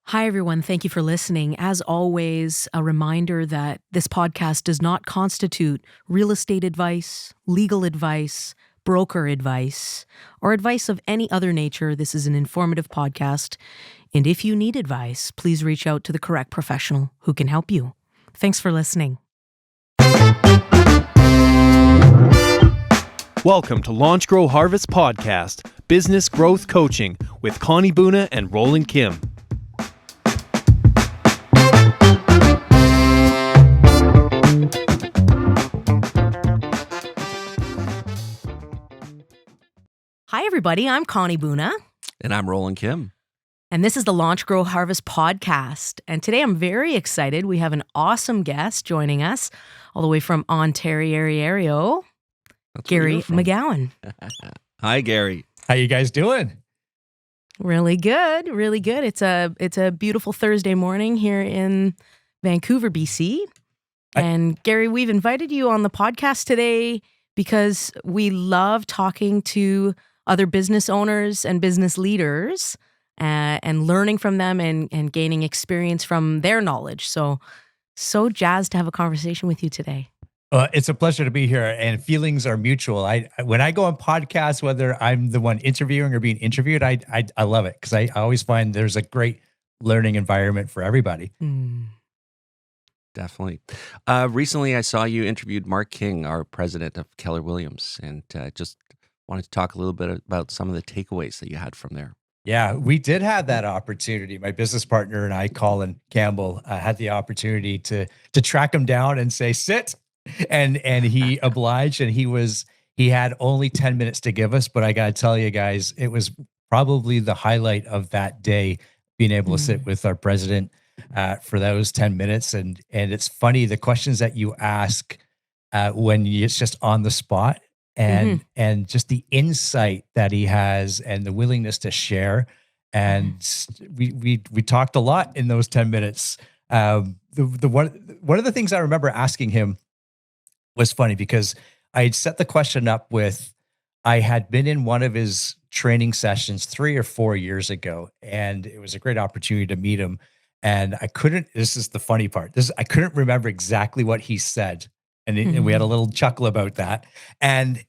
Hi, everyone. Thank you for listening. As always, a reminder that this podcast does not constitute real estate advice, legal advice, broker advice, or advice of any other nature. This is an informative podcast. And if you need advice, please reach out to the correct professional who can help you. Thanks for listening. Welcome to Launch, Grow, Harvest Podcast, Business Growth Coaching with Connie Boona and Roland Kim. Hi, everybody. I'm Connie Boona. And I'm Roland Kim. And this is the Launch, Grow, Harvest podcast. And today I'm very excited. We have an awesome guest joining us all the way from Ontario, Gary McGowen. Hi, Gary. How you guys doing? Really good. Really good. It's a beautiful Thursday morning here in Vancouver, BC. And Gary, we've invited you on the podcast today because we love talking to other business owners and business leaders and learning from them and gaining experience from their knowledge. So jazzed to have a conversation with you today. It's a pleasure to be here, and feelings are mutual. When I go on podcasts, whether I'm the one interviewing or being interviewed, I love it because I always find there's a great learning environment for everybody. Definitely. Recently, I saw you interviewed Mark King, our president of Keller Williams, and just wanted to talk a little bit about some of the takeaways that you had from there. Yeah, we did have that opportunity. My business partner and I, Colin Campbell, had the opportunity to track him down and say, sit. And he obliged, and he had only 10 minutes to give us. But I got to tell you guys, it was probably the highlight of that day, being able to sit with our president for those 10 minutes. And it's funny, the questions that you ask when it's just on the spot and just the insight that he has and the willingness to share. And we talked a lot in those 10 minutes. One of the things I remember asking him was funny because I had set the question up with, I had been in one of his training sessions 3 or 4 years ago, and it was a great opportunity to meet him. And this is the funny part. I couldn't remember exactly what he said. And we had a little chuckle about that. And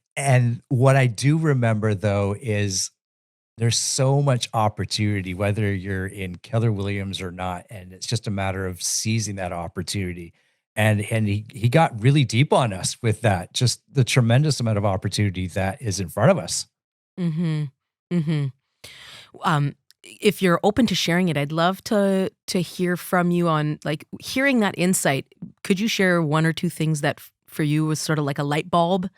what I do remember though, is there's so much opportunity, whether you're in Keller Williams or not. And it's just a matter of seizing that opportunity. And he got really deep on us with that, just the tremendous amount of opportunity that is in front of us. If you're open to sharing it, I'd love to hear from you on like hearing that insight. Could you share one or two things that for you was sort of like a light bulb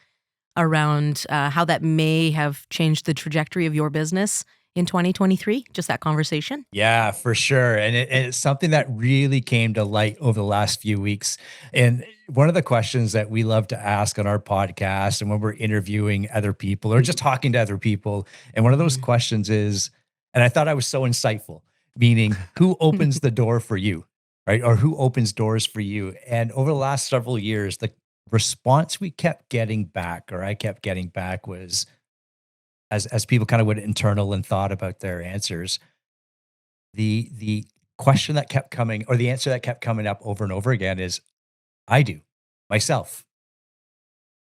around how that may have changed the trajectory of your business in 2023? Just that conversation? Yeah, for sure. And it's something that really came to light over the last few weeks. And one of the questions that we love to ask on our podcast and when we're interviewing other people or just talking to other people, and one of those questions is, and I thought I was so insightful, meaning who opens the door for you, right? Or who opens doors for you? And over the last several years, the response we kept getting back, or I kept getting back, was as people kind of went internal and thought about their answers, the question that kept coming, or the answer that kept coming up over and over again is, I do, myself.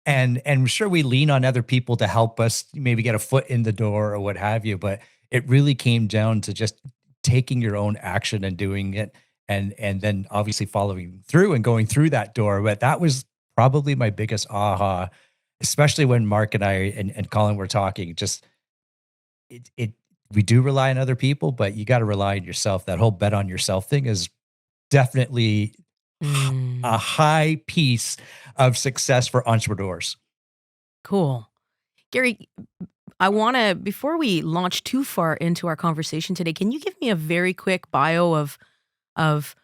And I'm sure we lean on other people to help us maybe get a foot in the door or what have you, but it really came down to just taking your own action and doing it, and then obviously following through and going through that door. But that was probably my biggest aha, especially when Mark and I and Colin were talking. Just we do rely on other people, but you got to rely on yourself. That whole bet on yourself thing is definitely a high piece of success for entrepreneurs. Cool. Gary, I want to, before we launch too far into our conversation today, can you give me a very quick bio of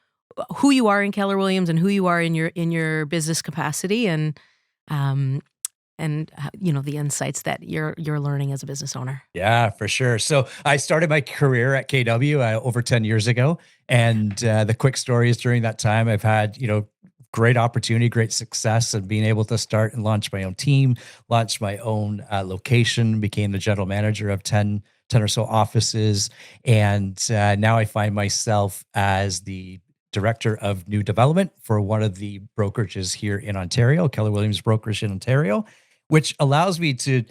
who you are in Keller Williams and who you are in your business capacity, and the insights that you're learning as a business owner? Yeah, for sure. So I started my career at KW over 10 years ago. And the quick story is, during that time, I've had, great opportunity, great success, and being able to start and launch my own team, launch my own location, became the general manager of 10 10 or so offices. And now I find myself as the director of new development for one of the brokerages here in Ontario, Keller Williams Brokerage in Ontario, which allows me to,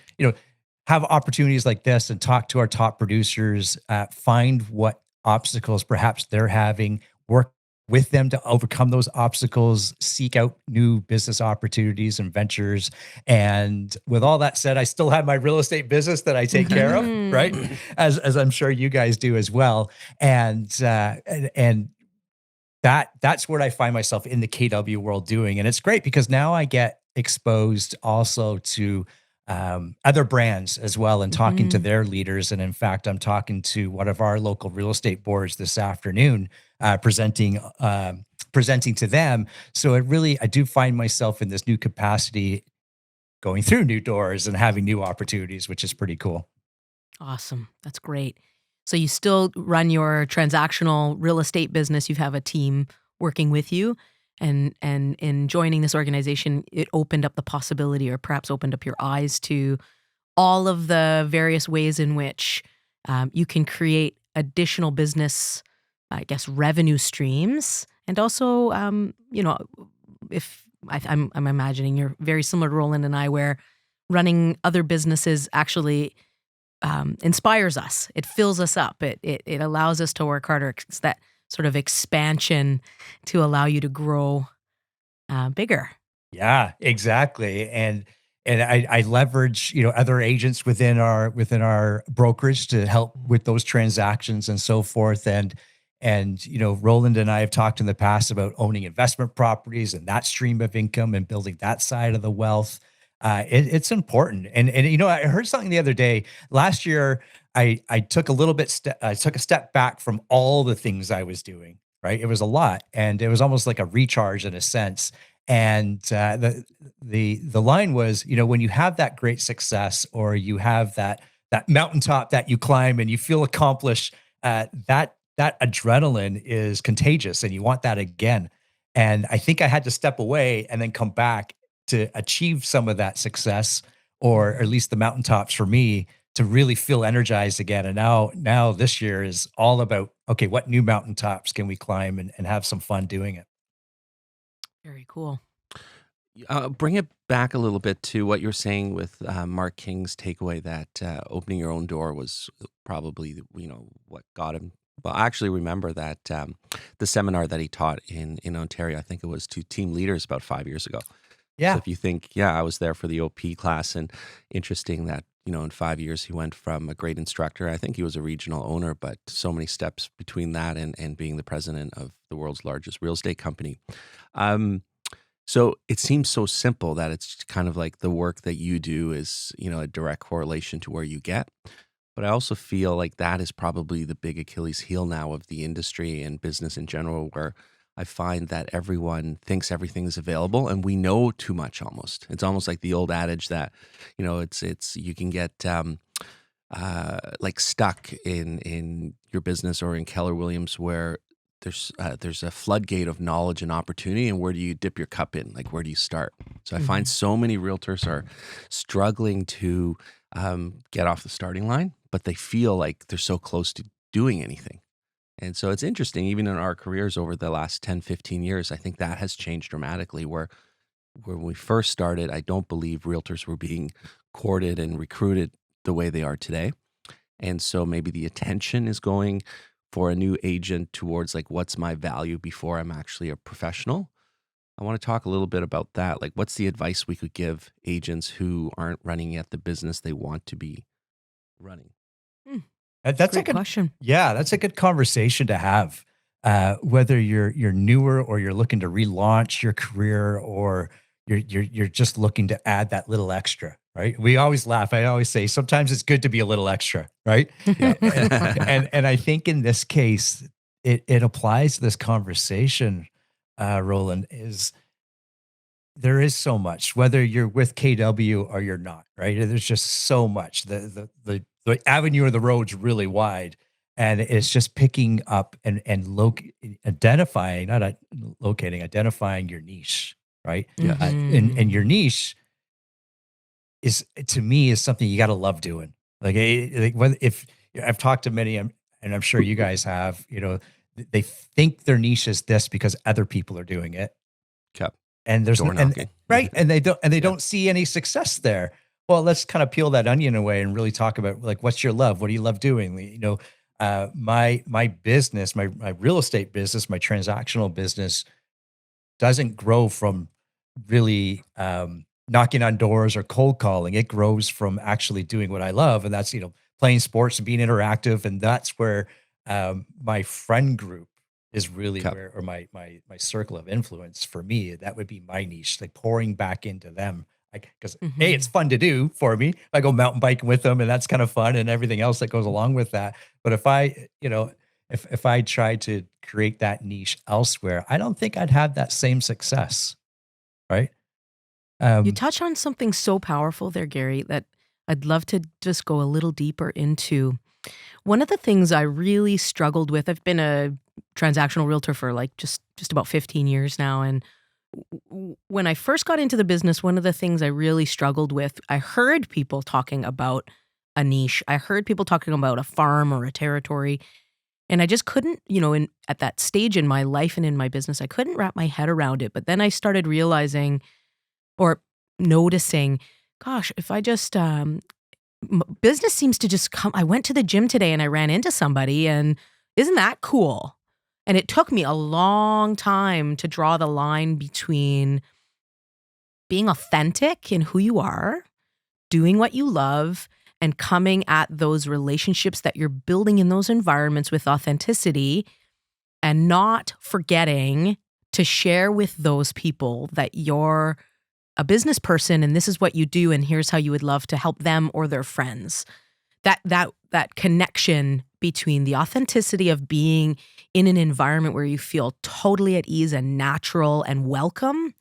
have opportunities like this and talk to our top producers, find what obstacles perhaps they're having, work with them to overcome those obstacles, seek out new business opportunities and ventures. And with all that said, I still have my real estate business that I take care of, right? As I'm sure you guys do as well. And that's what I find myself in the KW world doing. And it's great because now I get exposed also to other brands as well and talking to their leaders. And in fact, I'm talking to one of our local real estate boards this afternoon, presenting to them. So I do find myself in this new capacity, going through new doors and having new opportunities, which is pretty cool. Awesome. That's great. So you still run your transactional real estate business. You have a team working with you. And in joining this organization, it opened up the possibility, or perhaps opened up your eyes to all of the various ways in which you can create additional business, I guess, revenue streams. And also, if I'm imagining you're very similar to Roland and I, where running other businesses actually inspires us. It fills us up. It allows us to work harder. It's that sort of expansion to allow you to grow bigger. Yeah, exactly. And I leverage, other agents within our brokerage to help with those transactions and so forth. And Roland and I have talked in the past about owning investment properties and that stream of income and building that side of the wealth. It's important. And I heard something the other day. Last year, I took I took a step back from all the things I was doing. Right, it was a lot, and it was almost like a recharge in a sense. And the line was, when you have that great success, or you have that mountaintop that you climb and you feel accomplished, that adrenaline is contagious, and you want that again. And I think I had to step away and then come back to achieve some of that success, or at least the mountaintops for me, to really feel energized again. And now this year is all about, okay, what new mountaintops can we climb and have some fun doing it? Very cool. Bring it back a little bit to what you're saying with Mark King's takeaway that opening your own door was probably, what got him. Well, I actually remember that the seminar that he taught in Ontario, I think it was to team leaders about 5 years ago. Yeah. So if you think, I was there for the OP class, and interesting that, in 5 years, he went from a great instructor. I think he was a regional owner, but so many steps between that and being the president of the world's largest real estate company. So it seems so simple that it's kind of like the work that you do is, a direct correlation to where you get. But I also feel like that is probably the big Achilles heel now of the industry and business in general, where I find that everyone thinks everything is available, and we know too much almost. It's almost like the old adage that, it's you can get like stuck in your business or in Keller Williams, where there's a floodgate of knowledge and opportunity, and where do you dip your cup in? Like, where do you start? So I find so many realtors are struggling to get off the starting line, but they feel like they're so close to doing anything. And so it's interesting, even in our careers over the last 10, 15 years, I think that has changed dramatically, where when we first started, I don't believe realtors were being courted and recruited the way they are today. And so maybe the attention is going for a new agent towards like, what's my value before I'm actually a professional? I want to talk a little bit about that. Like, what's the advice we could give agents who aren't running yet the business they want to be running? That's Great question. Yeah, that's a good conversation to have. Whether you're newer, or you're looking to relaunch your career, or you're just looking to add that little extra, right? We always laugh. I always say sometimes it's good to be a little extra, right? And I think in this case, it applies to this conversation, Roland, is there is so much, whether you're with KW or you're not, right? There's just so much. The avenue or the road's really wide, and it's just picking up and identifying, not locating, identifying your niche, right? Yeah. And your niche is, to me, is something you got to love doing. Like whether if I've talked to many, and I'm sure you guys have, they think their niche is this because other people are doing it. Yep. And there's Door and knocking. right. And they Yeah. don't see any success there. Well, let's kind of peel that onion away and really talk about, like, what's your love? What do you love doing? My business, my real estate business, my transactional business doesn't grow from really knocking on doors or cold calling. It grows from actually doing what I love, and that's playing sports and being interactive. And that's where my friend group is really Yep. where, or my circle of influence for me. That would be my niche, like pouring back into them. Like, because Mhm. it's fun to do for me. I go mountain biking with them, and that's kind of fun, and everything else that goes along with that. But if I, if I tried to create that niche elsewhere, I don't think I'd have that same success, right? You Um, touch on something so powerful there, Gary, that I'd love to just go a little deeper into. One of the things I really struggled with, I've been a transactional realtor for like just about 15 years now. And when I first got into the business, one of the things I really struggled with, I heard people talking about a niche. I heard people talking about a farm or a territory. And I just couldn't, at that stage in my life and in my business, I couldn't wrap my head around it. But then I started realizing or noticing, gosh, if I just business seems to just come. I went to the gym today and I ran into somebody, and isn't that cool? And it took me a long time to draw the line between being authentic in who you are, doing what you love, and coming at those relationships that you're building in those environments with authenticity, and not forgetting to share with those people that you're a business person and this is what you do and here's how you would love to help them or their friends. That connection between the authenticity of being in an environment where you feel totally at ease and natural and welcome,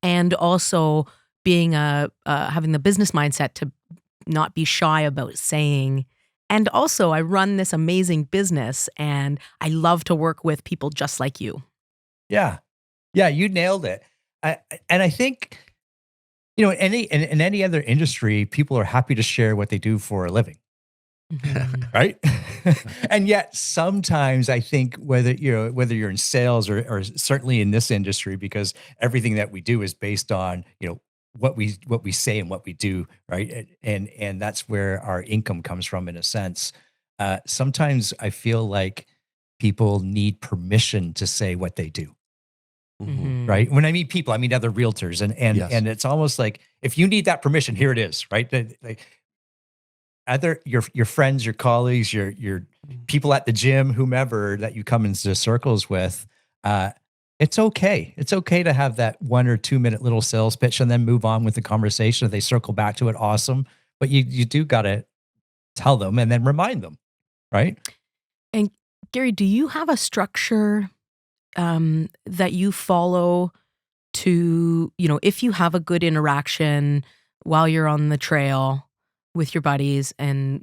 and also being having the business mindset to not be shy about saying, and also I run this amazing business and I love to work with people just like you. yeah, yeah, you nailed it. And I think, in any other industry, people are happy to share what they do for a living. Mhm. Right. And yet sometimes I think whether you're in sales or certainly in this industry, because everything that we do is based on, what we say and what we do. Right. And that's where our income comes from, in a sense. Sometimes I feel like people need permission to say what they do. Mhm. Right. Mhm. When I meet people, I mean other realtors, Yes. and it's almost like, if you need that permission, here it is. Right. Like, other your friends, your colleagues, your people at the gym, whomever that you come into circles with, uh, it's okay. It's okay to have that 1 or 2 minute little sales pitch and then move on with the conversation. If they circle back to it, awesome. But you do gotta tell them and then remind them, right? And Gary, do you have a structure that you follow to, if you have a good interaction while you're on the trail with your buddies and,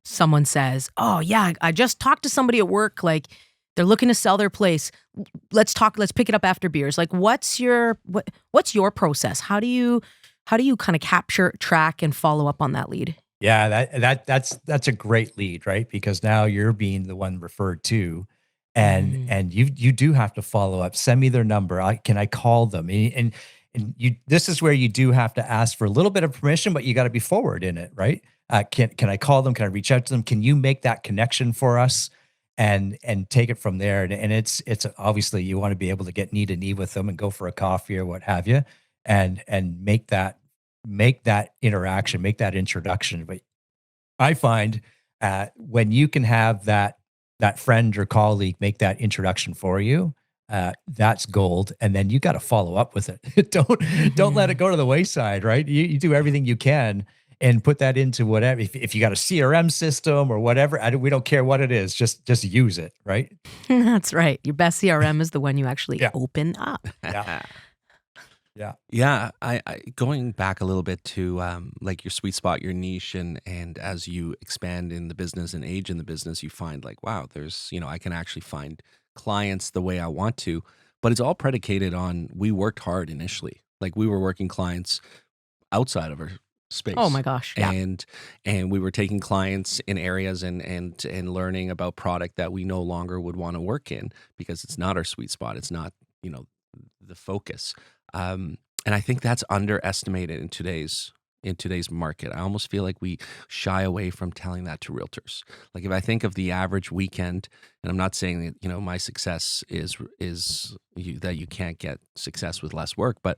someone says, "Oh, yeah, I just talked to somebody at work, like they're looking to sell their place. Let's pick it up after beers." Like what's your process? How do you kind of capture, track and follow up on that lead? Yeah, that's a great lead, right? Because now you're being the one referred to, Mm, and you do have to follow up. Send me their number. Can I call them? And you, this is where you do have to ask for a little bit of permission, but you got to be forward in it, right? Can I call them? Can I reach out to them? Can you make that connection for us? And take it from there. And it's obviously you want to be able to get knee to knee with them and go for a coffee or what have you, and make that interaction, make that introduction. But I find when you can have that friend or colleague make that introduction for you, that's gold. And then you got to follow up with it. Don't let it mhm. go to the wayside, right? You do everything you can and put that into whatever. If you got a CRM system or whatever, we don't care what it is. Just use it, right? That's right. Your best CRM is the one you actually Yeah, open up. yeah, yeah, Yeah, I going back a little bit to like your sweet spot, your niche, and as you expand in the business and age in the business, you find like, wow, there's I can actually find clients the way I want to, but it's all predicated on we worked hard initially. Like we were working clients outside of our space. Oh my gosh. Yeah. And we were taking clients in areas and learning about product that we no longer would want to work in because it's not our sweet spot. It's not, the focus. And I think that's underestimated in today's market. I almost feel like we shy away from telling that to realtors. Like if I think of the average weekend, and I'm not saying that, my success is that you can't get success with less work, but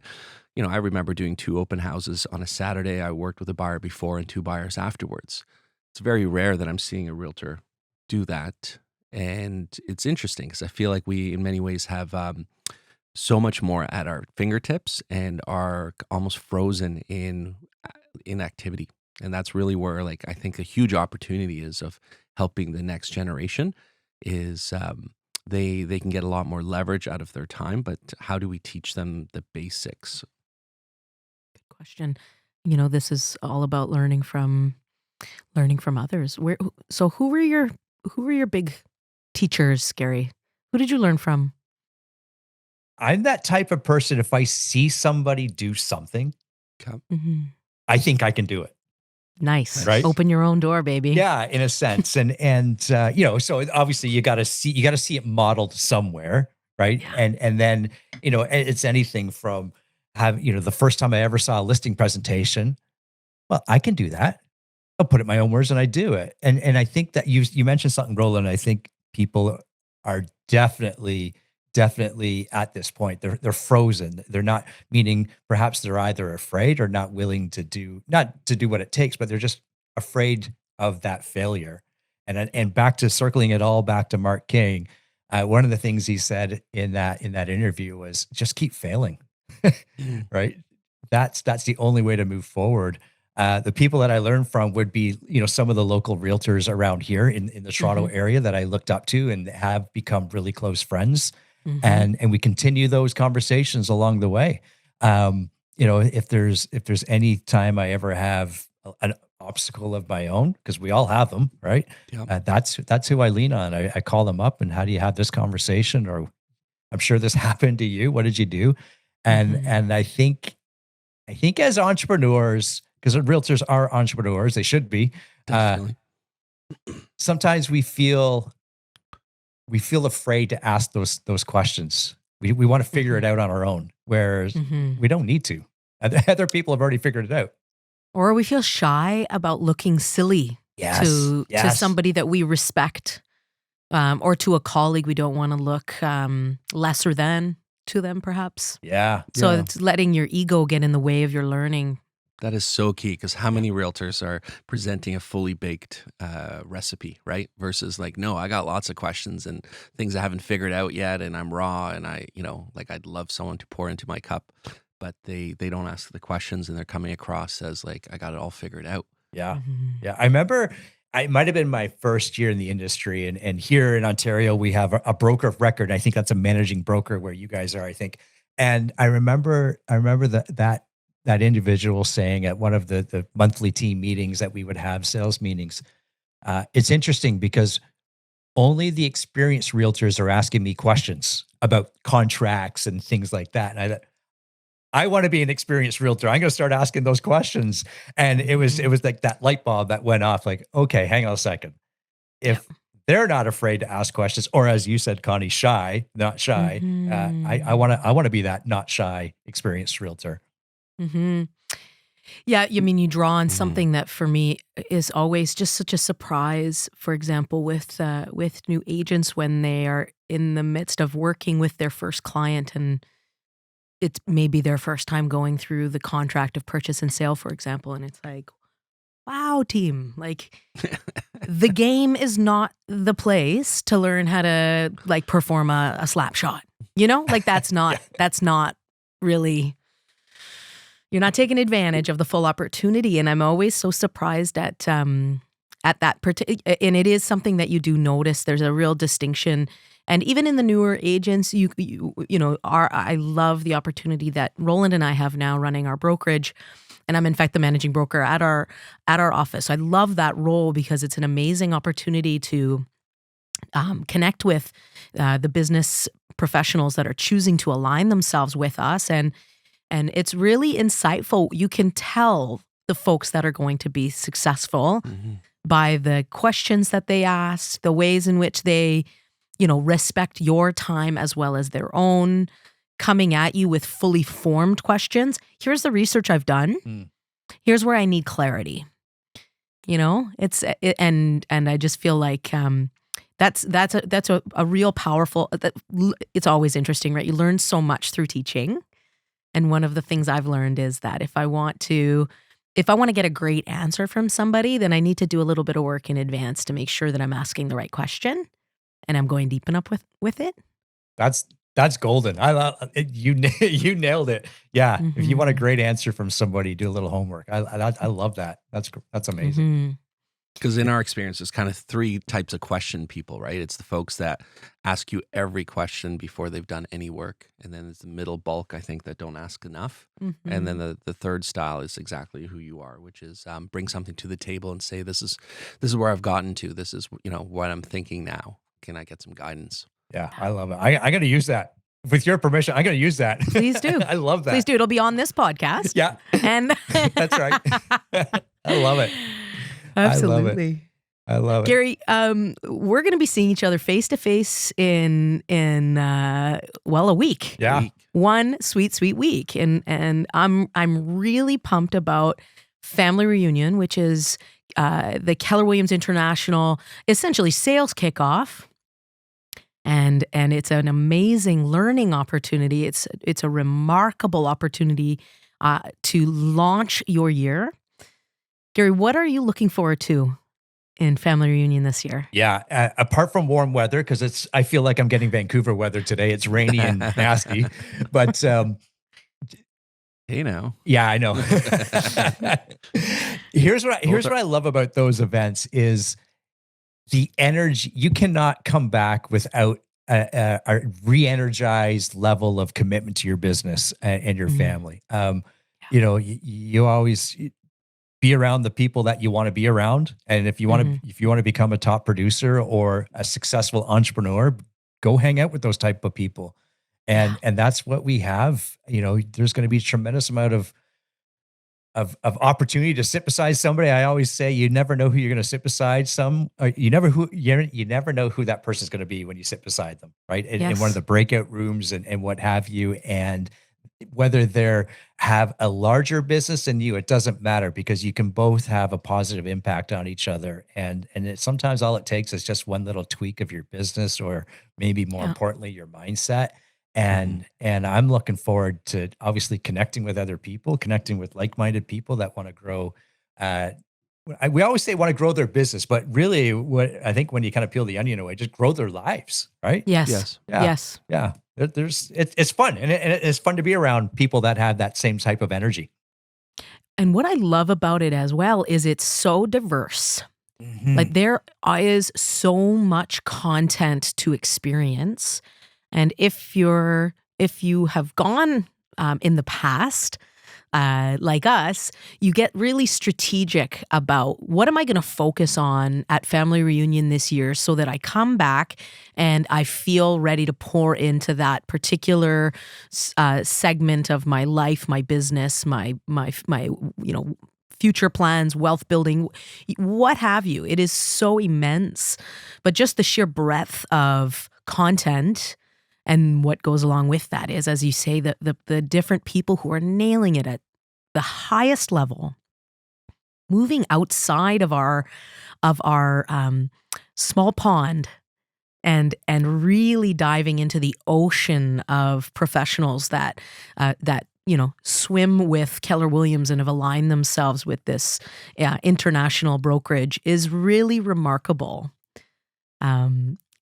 I remember doing 2 open houses on a Saturday. I worked with a buyer before and 2 buyers afterwards. It's very rare that I'm seeing a realtor do that. And it's interesting because I feel like we in many ways have so much more at our fingertips and are almost frozen in activity. And that's really where like I think a huge opportunity is of helping the next generation is they can get a lot more leverage out of their time, but how do we teach them the basics? Good question. This is all about learning from others. Who were your big teachers, Gary? Who did you learn from? I'm that type of person. If I see somebody do something, Okay. Mhm. I think I can do it. Nice. Right? Open your own door, baby. Yeah, in a sense. And so obviously you got to see it modeled somewhere, right? Yeah. And then, it's anything from the first time I ever saw a listing presentation, well, I can do that. I'll put it in my own words and I do it. And I think that you mentioned something, Roland. I think people are definitely at this point. They're frozen. They're not, meaning perhaps they're either afraid or not willing to do what it takes, but they're just afraid of that failure. And back to circling it all back to Mark King, one of the things he said in that interview was just keep failing. Right? That's the only way to move forward. The people that I learned from would be, some of the local realtors around here in the Toronto area that I looked up to and have become really close friends. Mhm. And we continue those conversations along the way. If there's any time I ever have an obstacle of my own, because we all have them, right? Yeah. That's who I lean on. I call them up and how do you have this conversation? Or I'm sure this happened to you. What did you do? And Mhm. and I think as entrepreneurs, because realtors are entrepreneurs, they should be. Definitely. Sometimes we feel afraid to ask those questions. We want to figure it out on our own, whereas Mhm. we don't need to. Other people have already figured it out. Or we feel shy about looking silly to Yes. somebody that we respect, or to a colleague. We don't want to look lesser than to them, perhaps. Yeah. So Yeah. it's letting your ego get in the way of your learning. That is so key because how many realtors are presenting a fully baked recipe, right? Versus like, no, I got lots of questions and things I haven't figured out yet, and I'm raw, and I'd love someone to pour into my cup, but they don't ask the questions, and they're coming across as like, I got it all figured out. Yeah. Mhm. Yeah. I remember it might have been my first year in the industry. And here in Ontario, we have a broker of record. I think that's a managing broker where you guys are, I think. And I remember that individual saying at one of the monthly team meetings that we would have, sales meetings, it's interesting because only the experienced realtors are asking me questions about contracts and things like that. And I want to be an experienced realtor. I'm going to start asking those questions. And it was like that light bulb that went off like, okay, hang on a second. Yeah. If they're not afraid to ask questions, or as you said, Connie, not shy. I Mhm. want to be that not shy, experienced realtor. Mhm. Yeah, you draw on Mhm. something that for me is always just such a surprise. For example, with new agents when they are in the midst of working with their first client, and it's maybe their first time going through the contract of purchase and sale, for example, and it's like, wow, team, like the game is not the place to learn how to like perform a slap shot. Like that's not really. You're not taking advantage of the full opportunity, and I'm always so surprised at that and it is something that you do notice. There's a real distinction, and even in the newer agents, I love the opportunity that Roland and I have now running our brokerage, and I'm in fact the managing broker at our office. So I love that role because it's an amazing opportunity to connect with the business professionals that are choosing to align themselves with us, and it's really insightful. You can tell the folks that are going to be successful Mm-hmm. by the questions that they ask, the ways in which they, respect your time as well as their own, coming at you with fully formed questions. Here's the research I've done. Mm. Here's where I need clarity. And I just feel like that's a real powerful. It's always interesting, right? You learn so much through teaching, and one of the things I've learned is that if I want to get a great answer from somebody, then I need to do a little bit of work in advance to make sure that I'm asking the right question and I'm going deep enough with it. That's golden. I love it. You nailed it. Yeah. If you want a Mhm. great answer from somebody, do a little homework. I love that. That's amazing. Mhm. Because in our experience, there's kind of three types of question people, right? It's the folks that ask you every question before they've done any work. And then there's the middle bulk, I think, that don't ask enough. And then the third style is exactly who you are, which is bring something to the table and say, this is where I've gotten to. This is, what I'm thinking now. Can I get some guidance? Yeah. I love it. I got to use that. With your permission, I got to use that. Please do. I love that. Please do. It'll be on this podcast. Yeah. And That's right. I love it. Absolutely. I love it. Gary, we're going to be seeing each other face to face in a week. Yeah. One sweet week, and I'm really pumped about Family Reunion, which is the Keller Williams International essentially sales kickoff. And it's an amazing learning opportunity. It's a remarkable opportunity to launch your year. Gary, what are you looking forward to in Family Reunion this year? Yeah. Apart from warm weather, because I feel like I'm getting Vancouver weather today. It's rainy and nasty, but Hey now. yeah, I know. Here's what I love about those events is the energy. You cannot come back without a re-energized level of commitment to your business and your family. You always be around the people that you want to be around. And if you want to become a top producer or a successful entrepreneur, go hang out with those type of people. And that's what we have. There's going to be a tremendous amount of opportunity to sit beside somebody. I always say you never know who you're going to sit beside. You never know who that person's going to be when you sit beside them, right? In one of the breakout rooms and what have you. And whether they have a larger business than you, it doesn't matter, because you can both have a positive impact on each other. And sometimes all it takes is just one little tweak of your business, or maybe more importantly, your mindset. And I'm looking forward to obviously connecting with other people, connecting with like-minded people that want to grow. We always say want to grow their business, but really what I think when you kind of peel the onion away, just grow their lives, right? Yes. Yeah. Yes. Yeah. It's fun. And it's fun to be around people that have that same type of energy. And what I love about it as well is it's so diverse. Like there is so much content to experience. And if you have gone in the past, like us, you get really strategic about what am I going to focus on at Family Reunion this year so that I come back and I feel ready to pour into that particular segment of my life, my business, my future plans, wealth building, what have you. It is so immense, but just the sheer breadth of content. And what goes along with that is, as you say, the different people who are nailing it at the highest level, moving outside of our small pond, and really diving into the ocean of professionals that swim with Keller Williams and have aligned themselves with this international brokerage is really remarkable.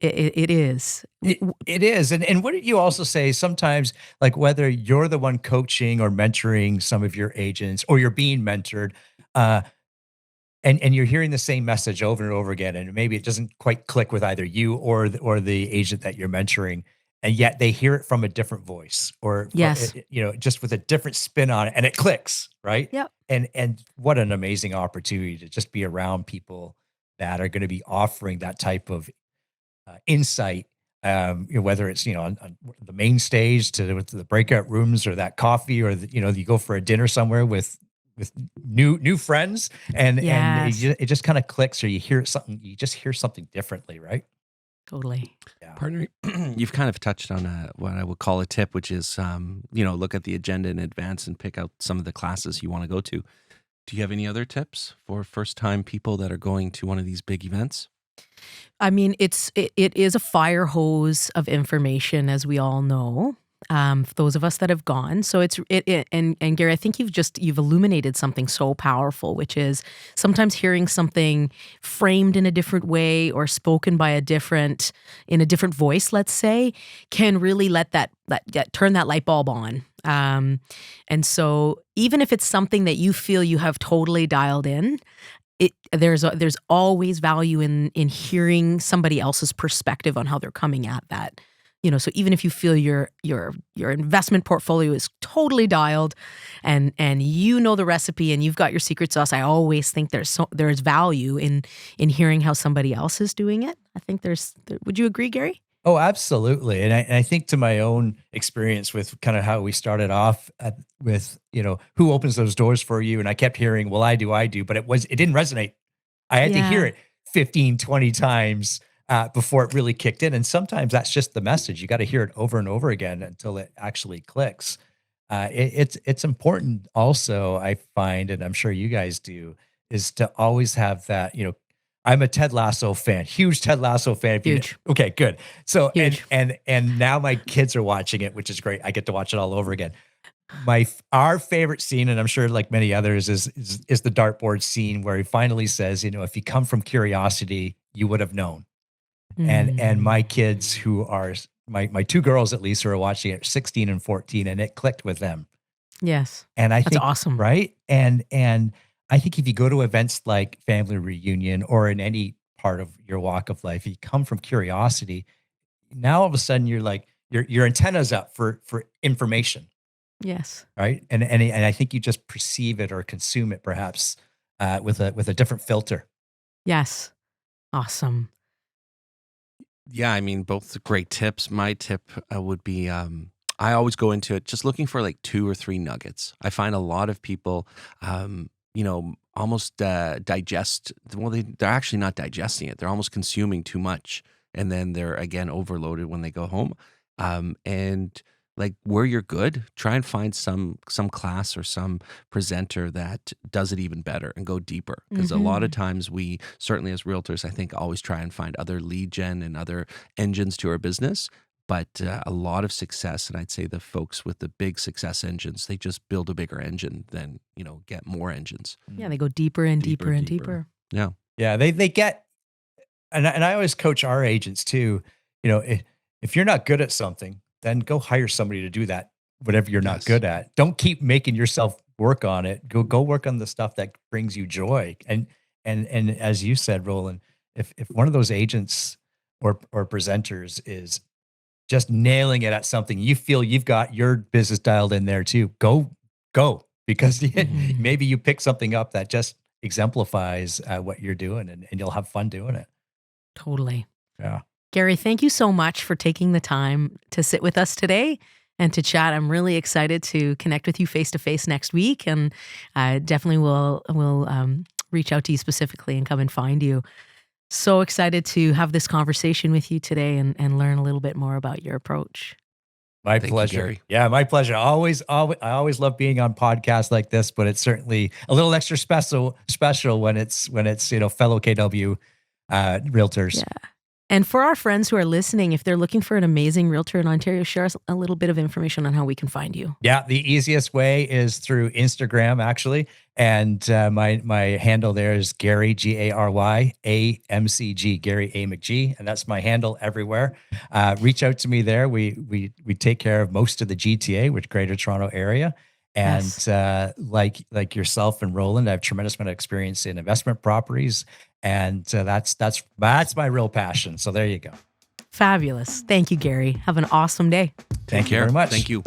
It is. It is. And what did you also say sometimes, like whether you're the one coaching or mentoring some of your agents, or you're being mentored, and you're hearing the same message over and over again, and maybe it doesn't quite click with either you or the agent that you're mentoring, and yet they hear it from a different voice, or just with a different spin on it, and it clicks, right? Yep. And what an amazing opportunity to just be around people that are going to be offering that type of insight, whether it's on the main stage to the breakout rooms, or that coffee, or you go for a dinner somewhere with new friends, and Yes. it just kind of clicks, or you just hear something differently, right? Totally. Yeah. Partner, you've kind of touched on what I would call a tip, which is, look at the agenda in advance and pick out some of the classes you want to go to. Do you have any other tips for first-time people that are going to one of these big events? I mean, it is a fire hose of information, as we all know. For those of us that have gone, so and Gary, I think you've illuminated something so powerful, which is sometimes hearing something framed in a different way or spoken by in a different voice, let's say, can really let that turn that light bulb on. And so even if it's something that you feel you have totally dialed in, there's always value in hearing somebody else's perspective on how they're coming at that. So even if you feel your investment portfolio is totally dialed, and the recipe and you've got your secret sauce, I always think there's value in hearing how somebody else is doing it. I think would you agree, Gary? Oh, absolutely. And I think to my own experience with kind of how we started off with, who opens those doors for you? And I kept hearing, well, I do, but it didn't resonate. I had to hear it 15, 20 times before it really kicked in. And sometimes that's just the message. You got to hear it over and over again until it actually clicks. It's important also, I find, and I'm sure you guys do, is to always have that, I'm a Ted Lasso fan, huge Ted Lasso fan. Huge. Okay, good. So, Huge. and now my kids are watching it, which is great. I get to watch it all over again. Our favorite scene, and I'm sure like many others, is the dartboard scene where he finally says, if you come from curiosity, you would have known. And my kids, who are my two girls at least, who are watching it, 16 and 14, and it clicked with them. Yes. And I That's think awesome. right? And I think if you go to events like family reunion or in any part of your walk of life, you come from curiosity. Now all of a sudden you're like your antenna's up for information, Yes. right? And I think you just perceive it or consume it perhaps with a different filter. Yes. Awesome. Yeah, I mean, both great tips. My tip would be I always go into it just looking for like 2 or 3 nuggets. I find a lot of people, almost digest. Well, they're actually not digesting it. They're almost consuming too much. And then they're, again, overloaded when they go home. And like where you're good, try and find some class or some presenter that does it even better and go deeper. Because a lot of times we, certainly as realtors, I think always try and find other lead gen and other engines to our business. But a lot of success, and I'd say the folks with the big success engines, they just build a bigger engine than, get more engines. Yeah, they go deeper and deeper and deeper. Yeah. Yeah, they get, and I always coach our agents too. If you're not good at something, then go hire somebody to do that. Whatever you're not good at, don't keep making yourself work on it. Go work on the stuff that brings you joy. And as you said, Roland, if one of those agents or presenters is just nailing it at something, you feel you've got your business dialed in there too, go, because maybe you pick something up that just exemplifies what you're doing, and you'll have fun doing it. Totally. Yeah. Gary, thank you so much for taking the time to sit with us today and to chat. I'm really excited to connect with you face to face next week, and I definitely will reach out to you specifically and come and find you. So excited to have this conversation with you today and learn a little bit more about your approach. My Thank you, pleasure. Gary. Yeah, my pleasure. I always love being on podcasts like this, but it's certainly a little extra special when it's fellow KW realtors. Yeah. And for our friends who are listening, if they're looking for an amazing realtor in Ontario, share us a little bit of information on how we can find you. Yeah, the easiest way is through Instagram, actually. And my handle there is Gary, GaryAMCG, Gary A. McG. And that's my handle everywhere. Reach out to me there. We take care of most of the GTA, which Greater Toronto area. And Yes. Like yourself and Roland, I have tremendous amount of experience in investment properties. And that's my real passion. So there you go. Fabulous. Thank you, Gary. Have an awesome day. Thank you very much. Thank you.